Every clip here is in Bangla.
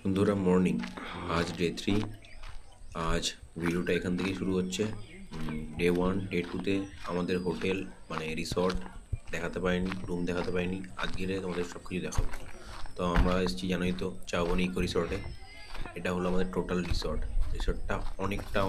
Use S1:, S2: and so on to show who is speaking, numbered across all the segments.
S1: বন্ধুরা মর্নিং, আজ ডে 3। আজ ভিডিওটা এখান থেকেই শুরু হচ্ছে। ডে 1 ডে 2তে আমাদের হোটেল মানে রিসর্ট দেখাতে পারিনি, রুম দেখাতে পারিনি। আজকের তোমাদের সব কিছু দেখাবো। তো আমরা এসেছি জানোই তো, চাওবনি ইকো রিসর্টে। এটা হলো আমাদের টোটাল রিসর্ট। রিসর্টটা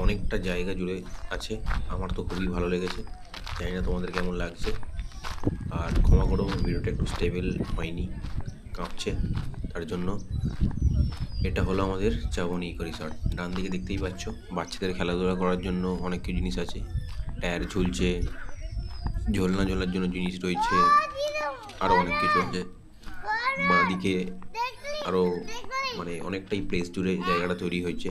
S1: অনেকটা জায়গা জুড়ে আছে। আমার তো খুবই ভালো লেগেছে, জানি না তোমাদের কেমন লাগছে। আর ক্ষমা করো, ভিডিওটা একটু স্টেবল হয়নি, কাঁপছে তার জন্য। এটা হলো আমাদের চাবনি ইকো রিসর্ট। ডান দিকে দেখতেই পাচ্ছ, বাচ্চাদের খেলাধুলা করার জন্য অনেক কিছু জিনিস আছে। টায়ার ঝুলছে, ঝোলার জন্য জিনিস রয়েছে, আরও অনেক কিছু আছে। বাঁ দিকে আরও মানে অনেকটাই প্লেস জুড়ে জায়গাটা তৈরি হয়েছে।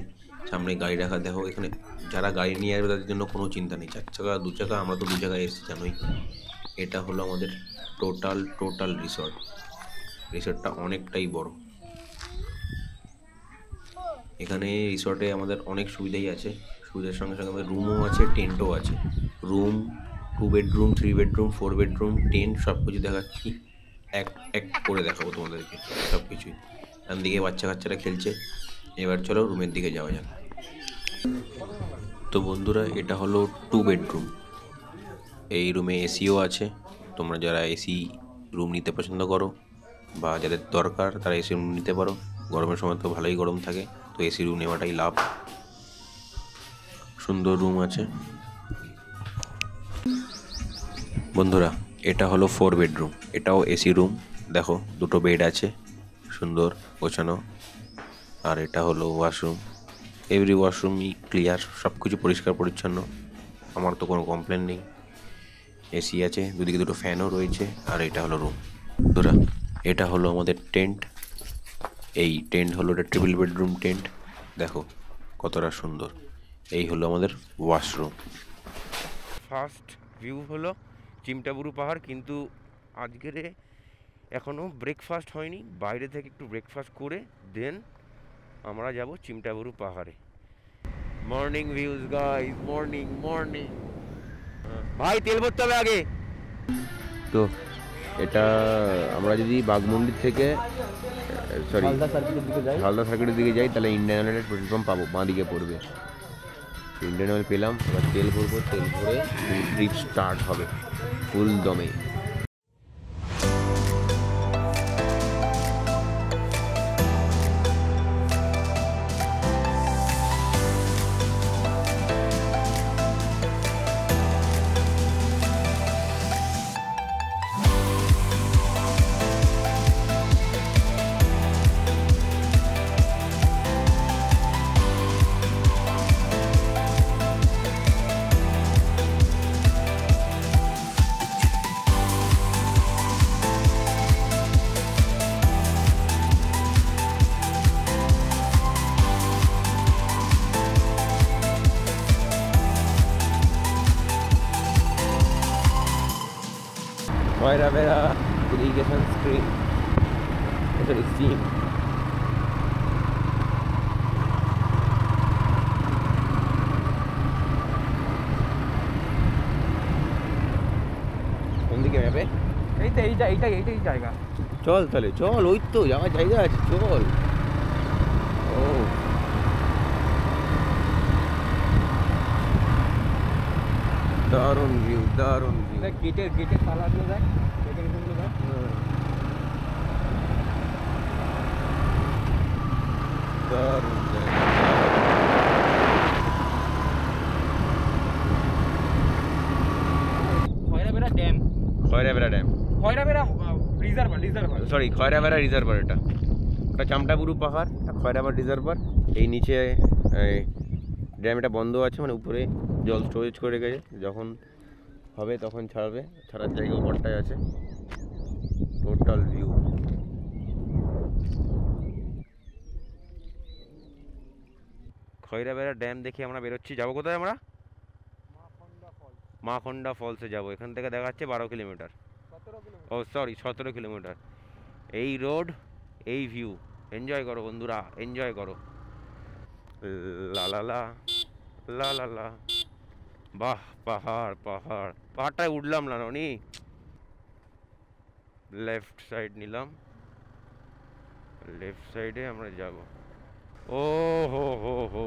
S1: সামনে গাড়ি রাখা, দেখো এখানে যারা গাড়ি নিয়ে আসবে তাদের জন্য কোনো চিন্তা নেই। 4 চাকা 2 চাকা, আমরা তো 2 চাকায় এসেছি জানোই। এটা হলো আমাদের টোটাল রিসর্ট। রিসর্টটা অনেকটাই বড়। এখানে রিসর্টে আমাদের অনেক সুবিধাই আছে। সুবিধার সঙ্গে সঙ্গে আমাদের রুমও আছে, টেন্টও আছে। Room 2 bedroom, 3 bedroom, 4 bedroom, tent সব কিছু দেখাচ্ছি। এক এক করে দেখাবো তোমাদেরকে সব কিছুই। ডান দিকে বাচ্চা কাচ্চারা খেলছে। এবার চলো রুমের দিকে যাওয়া যাক। তো বন্ধুরা, এটা হলো 2 বেডরুম। এই রুমে এসিও আছে। তোমরা যারা এসি রুম নিতে পছন্দ করো বা যাদের দরকার তারা এসি রুম নিতে পারো। গরমের সময় তো ভালোই গরম থাকে, তো এসি রুম নেওয়াটাই লাভ। সুন্দর রুম আছে বন্ধুরা। এটা হলো 4 বেডরুম, এটাও এসি রুম। দেখো 2টো বেড আছে, সুন্দর গোছানো। আর এটা হলো ওয়াশরুম। এভরি ওয়াশরুমই ক্লিয়ার, সব কিছু পরিষ্কার পরিচ্ছন্ন। আমার তো কোনো কমপ্লেন নেই। এসি আছে, দুদিকে 2টো ফ্যানও রয়েছে। আর এটা হলো রুম বন্ধুরা। এটা হলো আমাদের টেন্ট। এই টেন্ট হলো একটা ট্রিপল বেডরুম টেন্ট। দেখো কতটা সুন্দর। এই হলো আমাদের ওয়াশরুম।
S2: ফার্স্ট ভিউ হলো চিমটাবুরু পাহাড়, কিন্তু আজকের এখনও ব্রেকফাস্ট হয়নি। বাইরে থেকে একটু ব্রেকফাস্ট করে দেন আমরা যাব চিমটাবুরু পাহাড়ে। Morning views guys, morning. ভাই তেল ভরতে হবে আগে। তো এটা আমরা যদি বাগমন্ডির থেকে হালদা সার্কিটের দিকে যাই, তাহলে ইন্ডিয়ান অয়েলের পেট্রোল পাম্প পাবো, বাঁ দিকে পড়বে। ইন্ডিয়ান অয়েল পেলাম, এবার তেল ভরবো। তেল ভরে ট্রিপ স্টার্ট হবে ফুল দমে। Moira Vera irrigation stream. Sorry, stream. কোন দিকে যাবে?
S3: এইটাই জায়গা।
S2: চল তাহলে চল, ওই তো যাওয়ার জায়গা আছে, চল। ও দারুণ ভিউ।
S3: গেটের তালাগুলো দেখ, মেকানিজমগুলো দেখ।
S2: দারুণ জায়গা।
S3: Khairabera dam.
S2: Khairabera dam,
S3: Khairabera reservoir.
S2: Sorry Khairabera reservoir. এটা ওটা চামটাবুরু পাহাড়, খয়রাবেড়া রিজার্ভার। এই নিচে ড্যাম, এটা বন্ধ আছে, মানে উপরে জল স্টোরেজ করে রেখেছে, যখন হবে তখন ছাড়বে। ছাড়ার জায়গা উপরটায় আছে। Total view. খয়রাবেড়া ড্যাম দেখে আমরা বেরোচ্ছি। যাবো কোথায় আমরা? মাখন্ডা ফলসে যাব। এখান থেকে দেখা যাচ্ছে 12 কিলোমিটার। ও সরি 17 কিলোমিটার। এই রোড, এই ভিউ, এনজয় করো বন্ধুরা, এনজয় করো। লা লা লা লা লা লা। বাহ, পাহাড়টায় উঠলাম না রনি। লেফট সাইড নিলাম, লেফট সাইডে আমরা যাব। ও হো হো হো,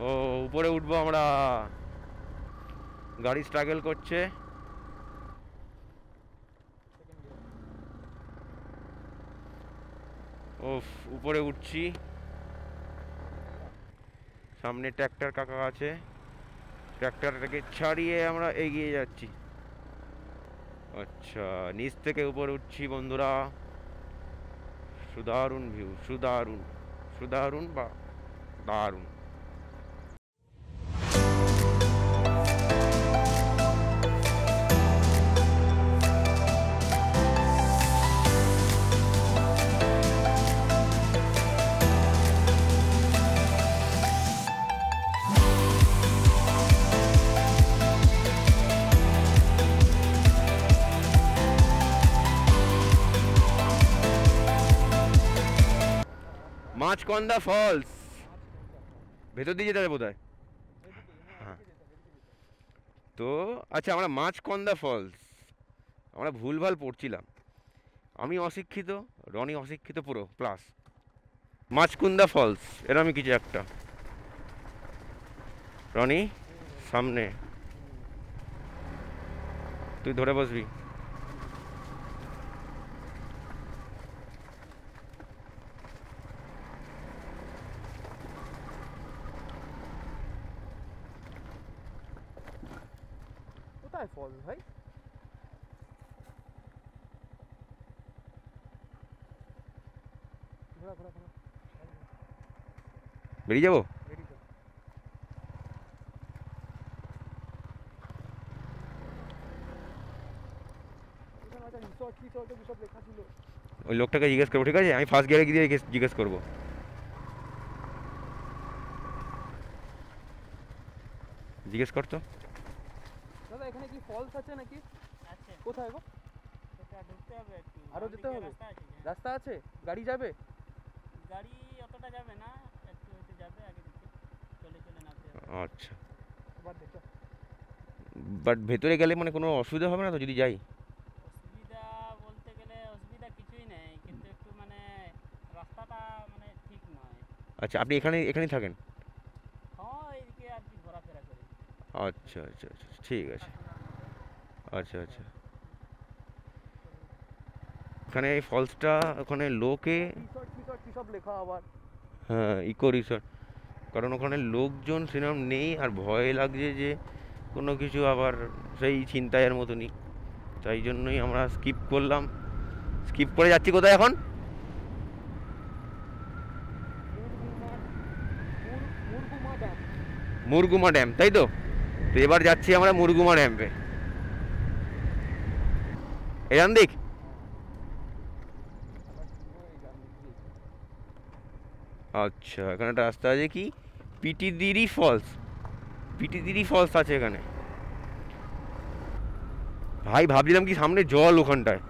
S2: ও উপরে উঠবো আমরা। গাড়ি স্ট্রাগল করছে। ওফ, উপরে উঠছি। সামনে ট্র্যাক্টর কাকা আছে, ট্র্যাক্টরটাকে ছাড়িয়ে আমরা এগিয়ে যাচ্ছি। আচ্ছা, নিচ থেকে উপরে উঠছি বন্ধুরা। সুদারুণ ভিউ, সুদারুণ, সুদারুণ বা দারুণ। মাছকন্দা ফলস, ভেতর দিয়ে যেতে হবে বোধ হয়। হ্যাঁ, তো আচ্ছা, আমরা মাছকন্দা ফলস, আমরা ভুলভাল পড়ছিলাম। আমি অশিক্ষিত, রনি অশিক্ষিত পুরো প্লাস। মাছকুন্দা ফলস এরকমই কিছু একটা। রনি সামনে, তুই ধরে বসবি।
S3: কোথায় ফল ভাই? ঘোরা ঘোরা ঘোরা,
S2: বেরিয়ে যাবো।
S3: রেডি তো? এখানে একটা রিসর্ট টিসর্ট সব লেখা ছিল।
S2: ওই লোকটাকে জিজ্ঞেস করবো, ঠিক আছে? আমি ফার্স্ট গিয়ারে গিয়ে জিজ্ঞেস করবো। জিজ্ঞেস করতো।
S3: দাদা এখানে কি ফলস আছে নাকি?
S4: আছে,
S3: কোথায় গো?
S4: এটা ঢুকতে হবে একটু।
S3: আরো
S4: ডান
S3: যেতে
S4: দিকে
S3: হবে?
S4: রাস্তা আছে, হ্যাঁ।
S3: রাস্তা আছে? গাড়ি যাবে?
S4: গাড়ি অতটা যাবে না, একটু একটু যাবে আগে দিকে, চলে চলে নামতে হবে।
S2: আচ্ছা,
S3: এবার দেখো।
S2: বাট ভেতরে গেলে মানে কোনো অসুবিধা হবে না তো যদি যাই?
S4: অসুবিধা বলতে গেলে অসুবিধা কিছুই নেই, কিন্তু একটু মানে রাস্তাটা মানে ঠিক নয়।
S2: আচ্ছা, আপনি এখানেই থাকেন?
S4: হ্যাঁ, এইদিকে আর কি ঘোরাফেরা করি।
S2: আচ্ছা আচ্ছা আচ্ছা, ঠিক আছে। আচ্ছা আচ্ছা, ওখানে এই ফলসটা, ওখানে লোকে,
S3: রিসর্ট টিসর্ট কি সব লেখা আবার?
S2: হ্যাঁ ইকো রিসর্ট, কারণ ওখানে লোকজন সেরকম নেই আর ভয় লাগছে যে কোনো কিছু আবার সেই ছিনতাইয়ের মতনই, তাই জন্যই আমরা স্কিপ করলাম। স্কিপ করে যাচ্ছি কোথায় এখন?
S3: মুরগুমা ড্যাম।
S2: মুরগুমা ড্যাম, তাই তো? তো এবার যাচ্ছি আমরা মুরগুমা ড্যামে। এখান দিক। আচ্ছা, এখানে একটা রাস্তা আছে কি, পিটিদিরি ফলস। পিটিদিরি ফলস আছে এখানে। ভাই ভাবছিলাম কি সামনে জল ওখানটায়।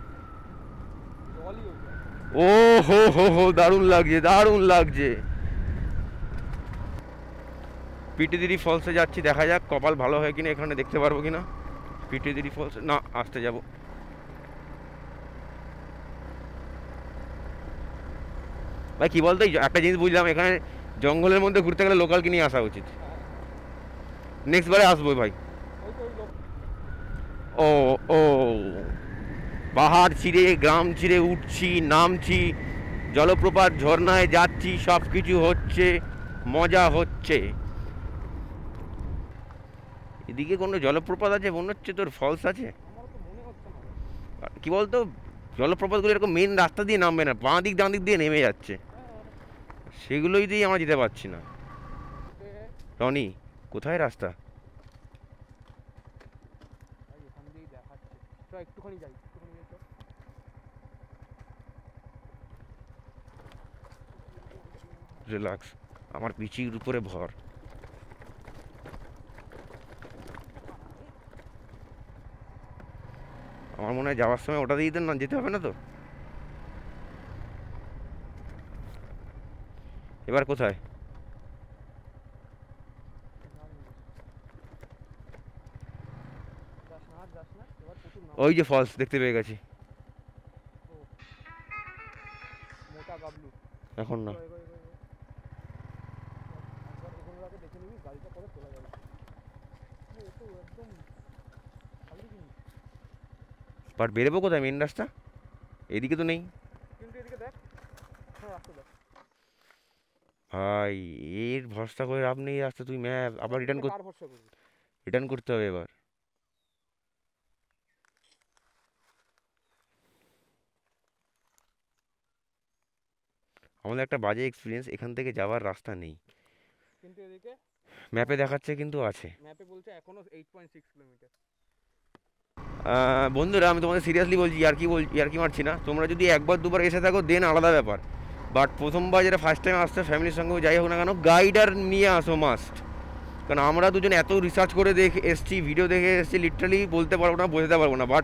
S3: জলই ওইটা।
S2: ও হো হো হো, দারুণ লাগছে, দারুণ লাগছে। পিটিদিরি ফলসে যাচ্ছি, দেখা যাক কপাল ভালো হয় কিনা, এখানে দেখতে পারবো কিনা পিটিদিরি ফলস। না, আসতে যাব। ভাই কি বলতো, একটা জিনিস বুঝলাম, এখানে জঙ্গলের মধ্যে ঘুরতে গেলে লোকালকে নিয়ে আসা উচিত। নেক্সট বারে আসবো ভাই।
S3: ওই তো ওই লোক।
S2: ও ও, পাহাড় ছিঁড়ে গ্রাম ছিঁড়ে উঠছি, নামছি, জলপ্রপাত ঝর্ণায় যাচ্ছি, সব কিছু হচ্ছে, মজা হচ্ছে। এদিকে কোনো জলপ্রপাত আছে মনে হচ্ছে, তোর ফলস আছে?
S3: আমার তো মনে হচ্ছে না।
S2: আর কি বলতো, জলপ্রপাতগুলো এরকম মেন রাস্তা দিয়ে নামবে না, বাঁ দিক ডান দিক দিয়ে নেমে যাচ্ছে, সেগুলোই দিয়ে আমরা যেতে পারছি না। রনি, কোথায় রাস্তা?
S3: ভাই এখান দিয়েই দেখাচ্ছে। চল একটুখানি যাই, একটুখানি যাই চল।
S2: রিল্যাক্স, আমার পিচির উপরে ভর। আমার মনে হয় যাওয়ার সময় ওটা দিয়ে না যেতে হবে না তো। এবার কোথায়?
S3: যাস না আর যাস না, এবার প্রচুর নাম।
S2: ওই যে ফলস দেখতে পেয়ে গেছি।
S3: ও
S2: এখন না। বাট বেরোবো কোথায়? মেন রাস্তা এদিকে তো নেই ভাই, এর ভরসা করে লাভ নেই রাস্তা। তুই ম্যাপ আবার রিটার্ন করতে হবে এবার। আমাদের একটা বাজে এক্সপিরিয়েন্স, এখান থেকে যাওয়ার রাস্তা নেই,
S3: কিন্তু এদিকে
S2: ম্যাপে দেখাচ্ছে কিন্তু আছে।
S3: ম্যাপে বলছে এখনো 8.6 কিলোমিটার।
S2: বন্ধুরা আমি তোমাদের সিরিয়াসলি বলছি, আর কি মারছি না। তোমরা যদি একবার দুবার এসে থাকো দেন আলাদা ব্যাপার, বাট প্রথমবার যেটা ফার্স্ট টাইম আসতে ফ্যামিলির সঙ্গে যাই হোক না কেন, গাইডার নিয়ে আসো মাস্ট। কারণ আমরা দুজন এত রিসার্চ করে দেখে এসছি, ভিডিও দেখে এসছি, লিটারালি বলতে পারবো না, বোঝাতে পারবো না, বাট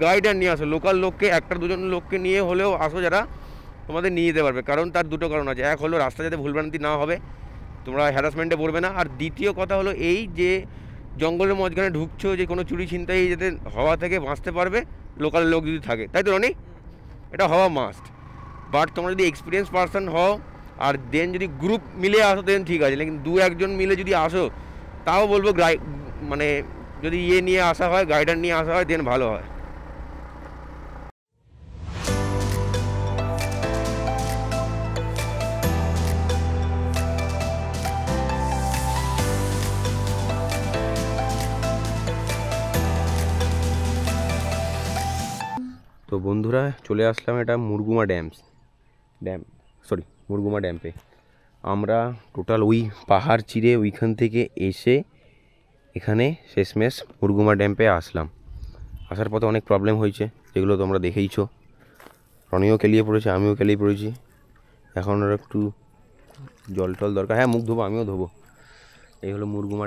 S2: গাইডার নিয়ে আসো। লোকাল লোককে, একটা দুজন লোককে নিয়ে হলেও আসো যারা তোমাদের নিয়ে যেতে পারবে। কারণ তার দুটো কারণ আছে, এক হলো রাস্তা যাতে ভুলভ্রান্তি না হবে, তোমরা হ্যারাসমেন্টে পড়বে না। আর দ্বিতীয় কথা হলো এই যে জঙ্গলের মাঝখানে ঢুকছো, যে কোনো চুরি ছিনতাই যাতে হওয়া থেকে বাঁচতে পারবে লোকাল লোক যদি থাকে, তাই তো রনি? এটা হওয়া মাস্ট। বাট তোমরা যদি এক্সপিরিয়েন্স পারসন হও আর দেন যদি গ্রুপ মিলে আসো দেন ঠিক আছে, লেকিন দু একজন মিলে যদি আসো তাও বলবো মানে যদি নিয়ে আসা হয়, গাইডার নিয়ে আসা হয় দেন ভালো হয়। তো বন্ধুরা চলে আসলাম এটা মুরগুমা মুরগুমা ড্যাম্পে। আমরা টোটাল ওই পাহাড় চিরে ওইখান থেকে এসে এখানে শেষমেশ মুরগুমা ড্যাম্পে আসলাম। আসার পথে অনেক প্রবলেম হয়েছে, যেগুলো তোমরা দেখেইছো। রনিও কেলিয়ে পড়েছে, আমিও কেলিয়ে পড়েছি। এখন আর একটু জল টল দরকার। হ্যাঁ, মুখ ধোবো, আমিও ধোবো। এই হলো মুরগুমা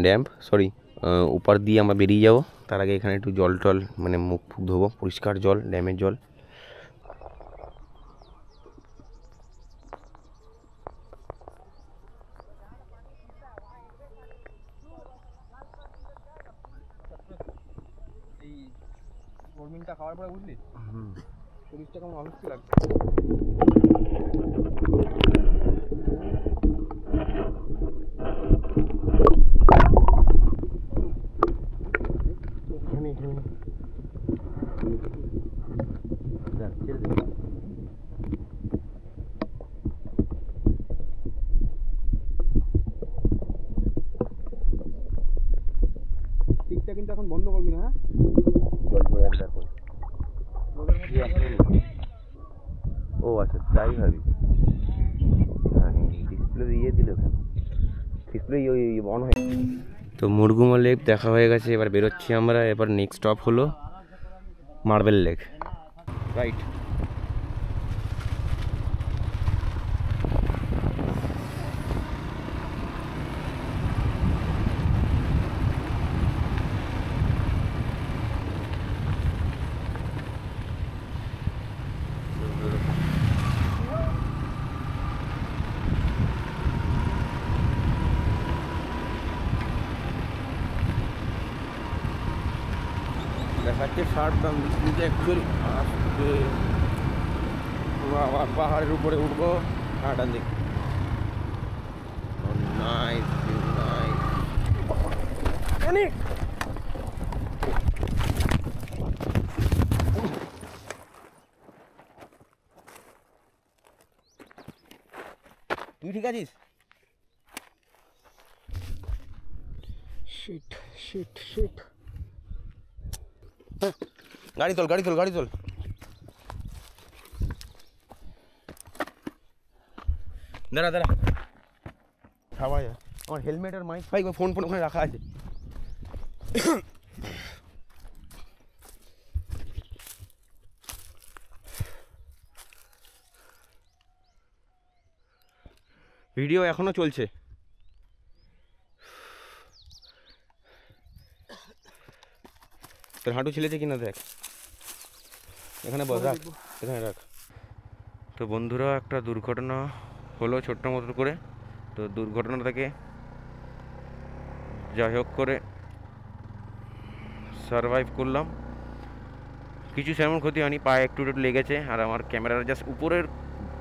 S2: ড্যাম্প উপর দিয়ে আমরা বেরিয়ে যাবো। তার আগে এখানে একটু জল টল মানে মুখ ফুক ধোবো, পরিষ্কার জল, ড্যামের জল।
S3: এই গরমিনটা খাওয়ার পরে বুঝলি শরীরটা কেমন অসুস্থ লাগছে। টিকটা কিন্তু এখন বন্ধ করবি না।
S2: ও আচ্ছা, তাই ভাবি। হ্যাঁ, ডিসপ্লে দিয়ে দিল, ডিসপ্লে অন হয়ে। তো মুরগুমা লেক দেখা হয়ে গেছে, এবার বেরোচ্ছি আমরা। এবার নেক্সট স্টপ হলো মার্বেল লেক, রাইট? দেখাচ্ছে 60 দাম, কিন্তু অ্যাকচুয়ালি আসবে আবার পাহাড়ের উপরে উঠবো। হ্যাঁ, ডান দিক। Nice view, nice. তুই ঠিক আছিস?
S3: Shit shit shit.
S2: গাড়ি তোল। দাঁড়া খাওয়া যায়। আমার হেলমেট আর মাইক ফাইক ফোন ওখানে রাখা আছে। ভিডিও এখনো চলছে। তোর হাঁটু ছিলেছে কিনা দেখ, এখানে বস, রাখ, এখানে রাখ। তো বন্ধুরা একটা দুর্ঘটনা হলো ছোট্ট মতো করে। তো দুর্ঘটনা থেকে যাই হোক করে সারভাইভ করলাম। কিছু সেমন ক্ষতি হয়নি, পায়ে একটু লেগেছে। আর আমার ক্যামেরার জাস্ট উপরের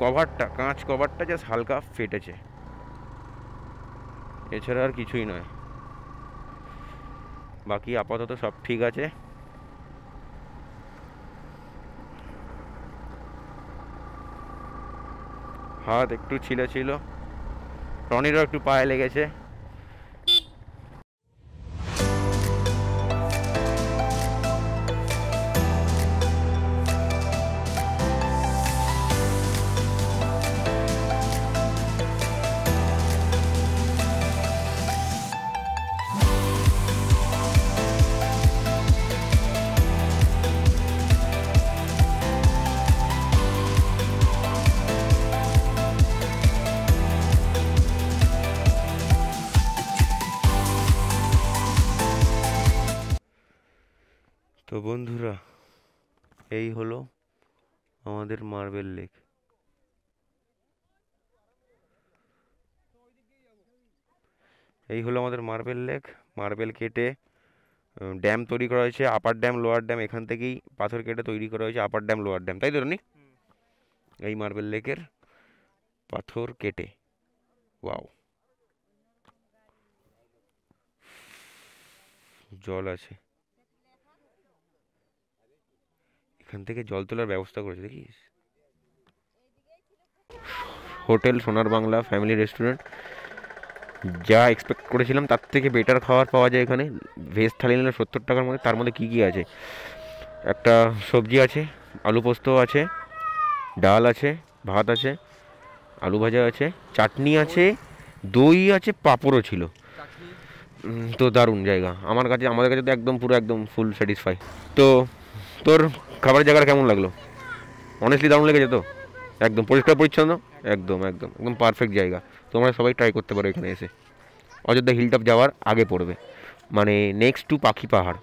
S2: কভারটা, কাঁচ কভারটা জাস্ট হালকা ফেটেছে, এছাড়া আর কিছুই নয়। বাকি আপাতত সব ঠিক আছে। হাত একটু ছিল, রনিরও একটু পায়ে লেগেছে। তো বন্ধুরা, এই হলো আমাদের মার্বেল লেক। মার্বেল কেটে ড্যাম তৈরি করা হয়েছে, আপার ড্যাম লোয়ার ড্যাম। এখান থেকেই পাথর কেটে তৈরি করা হয়েছে আপার ড্যাম লোয়ার ড্যাম, তাই তো রনি? এই মার্বেল লেকের পাথর কেটে। ওয়াও, জল আছে, এখান থেকে জল তোলার ব্যবস্থা করেছে, দেখিস। হোটেল সোনার বাংলা ফ্যামিলি রেস্টুরেন্ট। যা এক্সপেক্ট করেছিলাম তার থেকে বেটার খাবার পাওয়া যায় এখানে। ভেজ থালি নিলে 70 টাকার মধ্যে। তার মধ্যে কী কী আছে? একটা সবজি আছে, আলু পোস্ত আছে, ডাল আছে, ভাত আছে, আলু ভাজা আছে, চাটনি আছে, দই আছে, পাঁপড়ও ছিল। তো দারুণ জায়গা, আমাদের কাছে তো একদম পুরো একদম ফুল স্যাটিসফাই। তো তোর খাবারের জায়গাটা কেমন লাগলো? অনেস্টলি দারুণ লেগেছে তো? একদম পরিষ্কার পরিচ্ছন্ন, একদম একদম একদম পারফেক্ট জায়গা। তোমরা সবাই ট্রাই করতে পারো এখানে এসে। অযোধ্যা হিলটপ যাওয়ার আগে পড়বে, মানে নেক্সট টু পাখি পাহাড়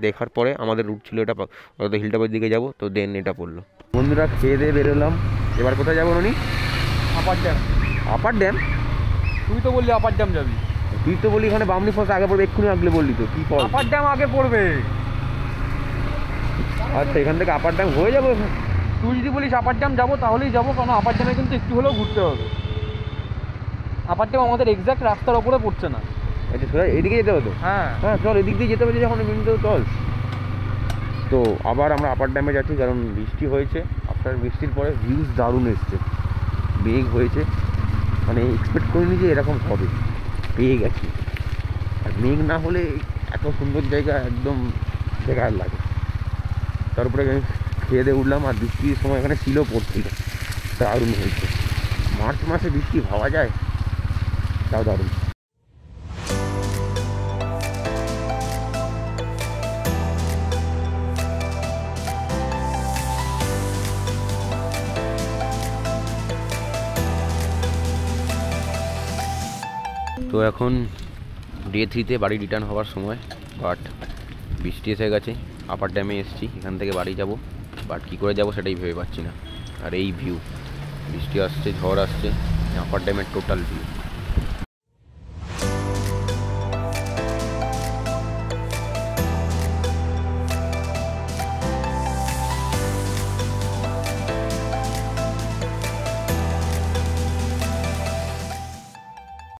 S2: দেখার পরে আমাদের রুট ছিল এটা অযোধ্যা হিলটপের দিকে যাব, তো দেন এটা পড়লো। বন্ধুরা খেয়ে দিয়ে বেরোলাম, এবার কোথায় যাবো Roni?
S3: Upper dam.
S2: Upper dam?
S3: তুই তো বললি আপার ড্যাম যাবি।
S2: তুই তো বলি এখানে বামনি ফলস আগে পড়বে, এক্ষুনি আগলে বললি তো কি ফল?
S3: আপার ড্যাম আগে পড়বে।
S2: আচ্ছা, এখান থেকে আপার ড্যাম হয়ে যাবো?
S3: তুই যদি বলিস আপার ড্যাম যাবো তাহলেই যাবো, কারণ আপার ড্যামে কিন্তু একটু হলেও ঘুরতে হবে। আপার ড্যাম আমাদের এক্স্যাক্ট রাস্তার ওপরে পড়ছে না।
S2: আচ্ছা, সোজা এদিকে যেতে হবে তো?
S3: হ্যাঁ
S2: হ্যাঁ চল, এদিক দিয়ে যেতে হবে যখন এমনি তো চল। তো আবার আমরা আপার ড্যামে যাচ্ছি, কারণ বৃষ্টি হয়েছে। আপনার বৃষ্টির পরে ভিউজ দারুণ এসছে, মেঘ হয়েছে, মানে এক্সপেক্ট করিনি যে এরকম হবে, পেয়ে গেছি। আর মেঘ না হলে এত সুন্দর জায়গা একদম বেকার লাগে। তারপরে খেয়ে দিয়ে উঠলাম, আর বৃষ্টির সময় এখানে শিলও পড়ছিল, দারুণ হয়েছে। মার্চ মাসে বৃষ্টি ভাবা যায়, তাও দারুণ। তো এখন ডে 3-তে বাড়ি রিটার্ন হওয়ার সময়, বাট বৃষ্টি এসে গেছে। আপার ড্যামে এসেছি, এখান থেকে বাড়ি যাব, বাট কী করে যাব সেটাই ভেবে পাচ্ছি না। আর এই ভিউ, বৃষ্টি আসছে, ঝড় আসছে, আপার ড্যামের টোটাল ভিউ।